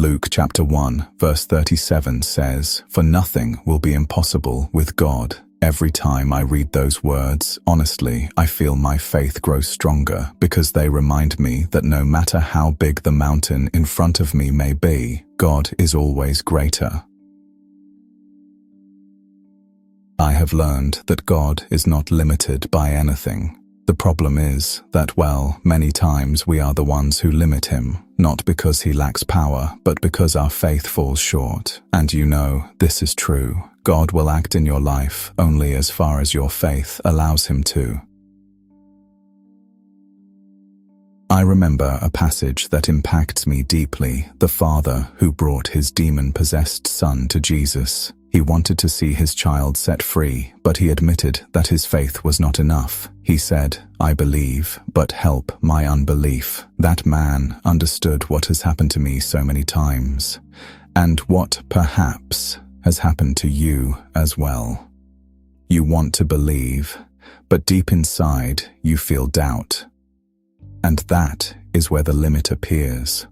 Luke chapter 1, verse 37 says, "For nothing will be impossible with God." Every time I read those words, honestly, I feel my faith grow stronger because they remind me that no matter how big the mountain in front of me may be, God is always greater. I have learned that God is not limited by anything. The problem is that, well, many times we are the ones who limit him, not because he lacks power, but because our faith falls short. And you know, this is true. God will act in your life only as far as your faith allows him to. I remember a passage that impacts me deeply, the father who brought his demon-possessed son to Jesus. He wanted to see his child set free, but he admitted that his faith was not enough. He said, "I believe, but help my unbelief." That man understood what has happened to me so many times, and what perhaps has happened to you as well. You want to believe, but deep inside you feel doubt. And that is where the limit appears.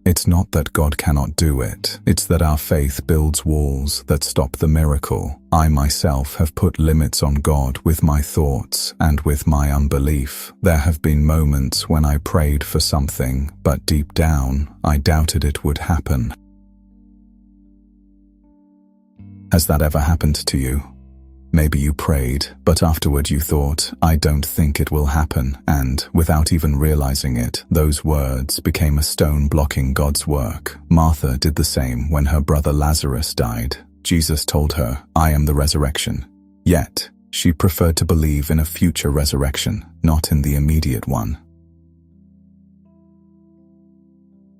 It's not that God cannot do it, it's that our faith builds walls that stop the miracle. I myself have put limits on God with my thoughts and with my unbelief. There have been moments when I prayed for something, but deep down, I doubted it would happen. Has that ever happened to you? Maybe you prayed, but afterward you thought, "I don't think it will happen," and, without even realizing it, those words became a stone blocking God's work. Martha did the same when her brother Lazarus died. Jesus told her, "I am the resurrection." Yet, she preferred to believe in a future resurrection, not in the immediate one.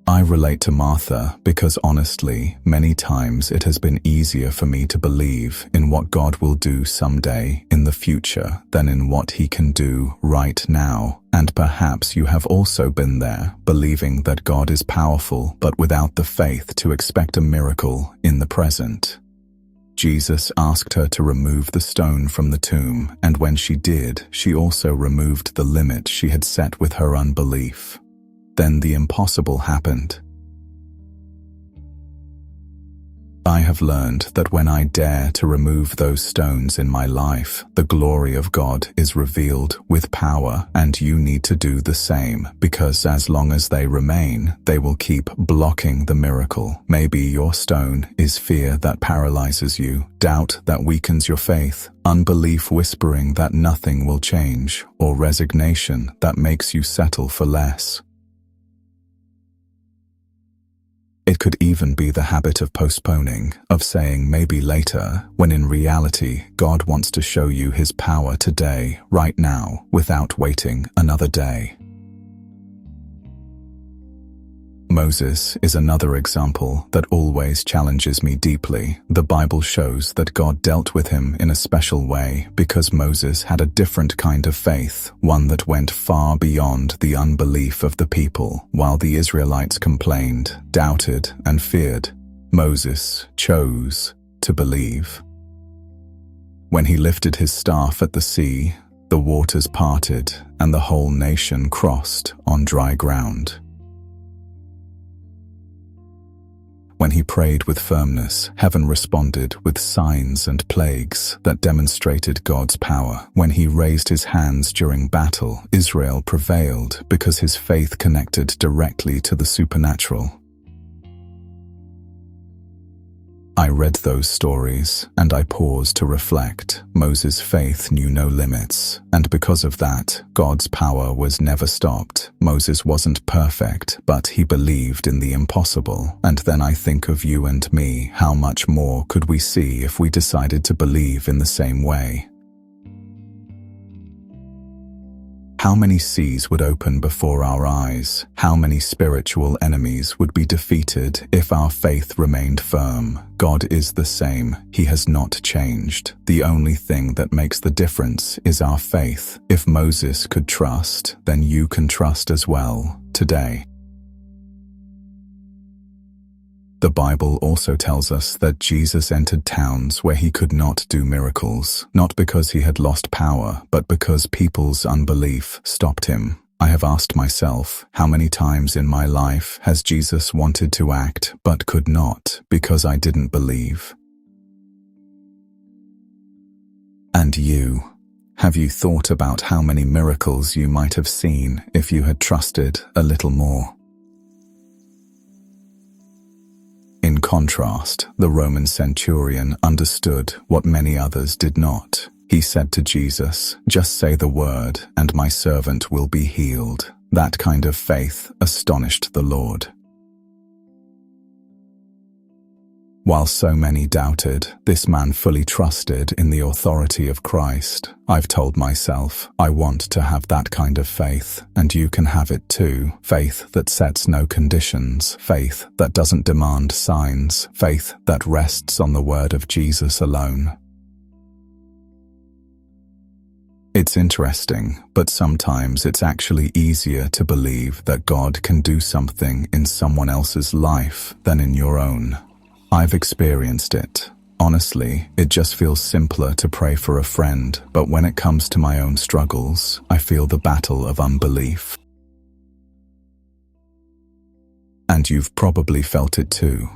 I relate to Martha because honestly, many times it has been easier for me to believe in what God will do someday in the future than in what he can do right now. And perhaps you have also been there, believing that God is powerful but without the faith to expect a miracle in the present. Jesus asked her to remove the stone from the tomb, and when she did, she also removed the limit she had set with her unbelief. Then the impossible happened. I have learned that when I dare to remove those stones in my life, the glory of God is revealed with power, and you need to do the same, because as long as they remain, they will keep blocking the miracle. Maybe your stone is fear that paralyzes you, doubt that weakens your faith, unbelief whispering that nothing will change, or resignation that makes you settle for less. It could even be the habit of postponing, of saying maybe later, when in reality, God wants to show you his power today, right now, without waiting another day. Moses is another example that always challenges me deeply. The Bible shows that God dealt with him in a special way because Moses had a different kind of faith, one that went far beyond the unbelief of the people. While the Israelites complained, doubted, and feared, Moses chose to believe. When he lifted his staff at the sea, the waters parted and the whole nation crossed on dry ground. When he prayed with firmness, heaven responded with signs and plagues that demonstrated God's power. When he raised his hands during battle, Israel prevailed because his faith connected directly to the supernatural. I read those stories, and I paused to reflect. Moses' faith knew no limits, and because of that, God's power was never stopped. Moses wasn't perfect, but he believed in the impossible. And then I think of you and me, how much more could we see if we decided to believe in the same way? How many seas would open before our eyes? How many spiritual enemies would be defeated if our faith remained firm? God is the same. He has not changed. The only thing that makes the difference is our faith. If Moses could trust, then you can trust as well today. The Bible also tells us that Jesus entered towns where he could not do miracles, not because he had lost power, but because people's unbelief stopped him. I have asked myself, how many times in my life has Jesus wanted to act but could not because I didn't believe? And you? Have you thought about how many miracles you might have seen if you had trusted a little more? In contrast, the Roman centurion understood what many others did not. He said to Jesus, "Just say the word, and my servant will be healed." That kind of faith astonished the Lord. While so many doubted, this man fully trusted in the authority of Christ. I've told myself, I want to have that kind of faith, and you can have it too. Faith that sets no conditions, faith that doesn't demand signs, faith that rests on the word of Jesus alone. It's interesting, but sometimes it's actually easier to believe that God can do something in someone else's life than in your own. I've experienced it. Honestly, it just feels simpler to pray for a friend, but when it comes to my own struggles, I feel the battle of unbelief. And you've probably felt it too.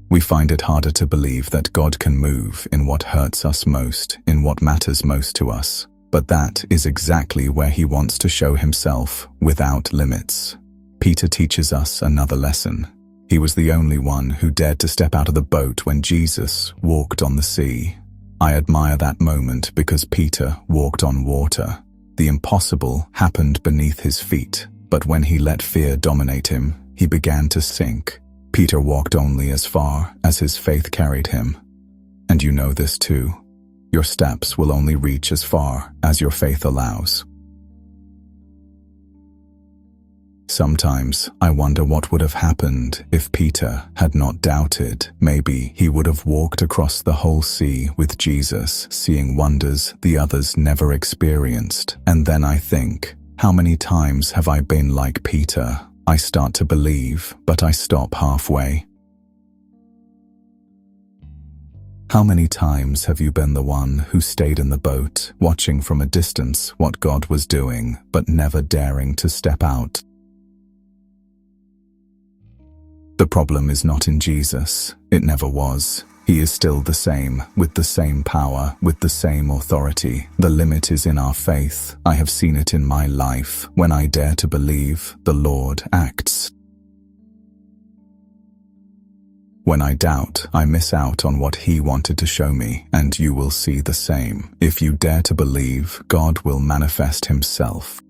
We find it harder to believe that God can move in what hurts us most, in what matters most to us. But that is exactly where he wants to show himself, without limits. Peter teaches us another lesson. He was the only one who dared to step out of the boat when Jesus walked on the sea. I admire that moment because Peter walked on water. The impossible happened beneath his feet, but when he let fear dominate him, he began to sink. Peter walked only as far as his faith carried him. And you know this too. Your steps will only reach as far as your faith allows. Sometimes I wonder what would have happened if Peter had not doubted. Maybe he would have walked across the whole sea with Jesus, seeing wonders the others never experienced. And then I think, how many times have I been like Peter? I start to believe, but I stop halfway. How many times have you been the one who stayed in the boat, watching from a distance what God was doing, but never daring to step out? The problem is not in Jesus. It never was. He is still the same, with the same power, with the same authority. The limit is in our faith. I have seen it in my life. When I dare to believe, the Lord acts. When I doubt, I miss out on what He wanted to show me, and you will see the same. If you dare to believe, God will manifest Himself.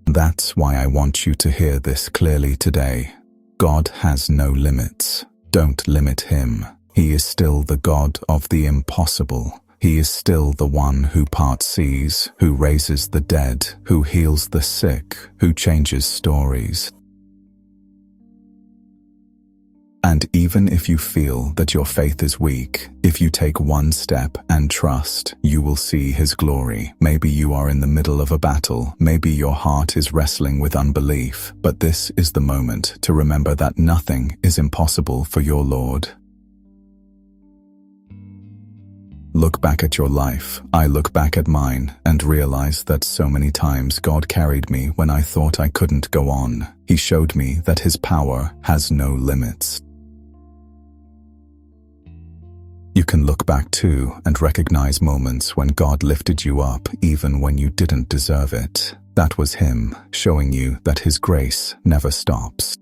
That's why I want you to hear this clearly today. God has no limits. Don't limit Him. He is still the God of the impossible. He is still the one who parts seas, who raises the dead, who heals the sick, who changes stories. And even if you feel that your faith is weak, if you take one step and trust, you will see His glory. Maybe you are in the middle of a battle, maybe your heart is wrestling with unbelief, but this is the moment to remember that nothing is impossible for your Lord. Look back at your life. I look back at mine and realize that so many times God carried me when I thought I couldn't go on. He showed me that His power has no limits. You can look back too and recognize moments when God lifted you up even when you didn't deserve it. That was Him showing you that His grace never stops.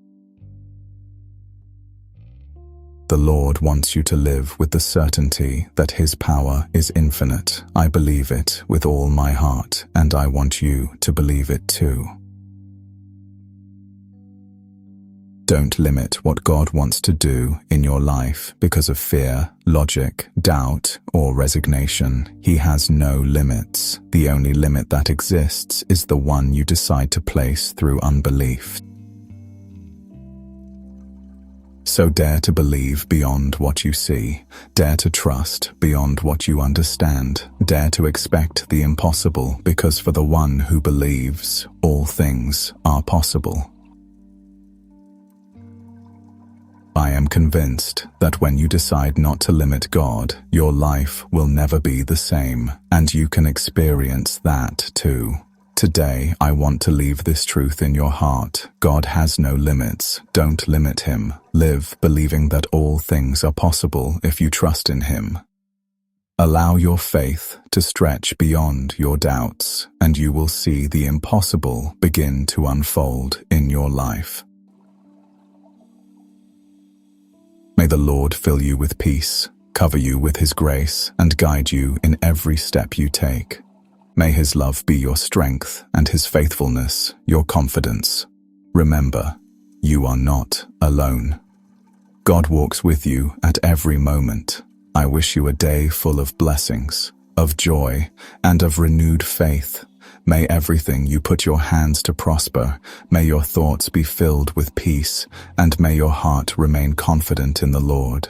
The Lord wants you to live with the certainty that His power is infinite. I believe it with all my heart, and I want you to believe it too. Don't limit what God wants to do in your life because of fear, logic, doubt, or resignation. He has no limits. The only limit that exists is the one you decide to place through unbelief. So dare to believe beyond what you see. Dare to trust beyond what you understand. Dare to expect the impossible, because for the one who believes, all things are possible. I am convinced that when you decide not to limit God, your life will never be the same, and you can experience that too. Today, I want to leave this truth in your heart. God has no limits. Don't limit him. Live believing that all things are possible if you trust in him. Allow your faith to stretch beyond your doubts, and you will see the impossible begin to unfold in your life. May the Lord fill you with peace, cover you with his grace, and guide you in every step you take. May his love be your strength and his faithfulness your confidence. Remember, you are not alone. God walks with you at every moment. I wish you a day full of blessings, of joy, and of renewed faith. May everything you put your hands to prosper. May your thoughts be filled with peace, and may your heart remain confident in the Lord.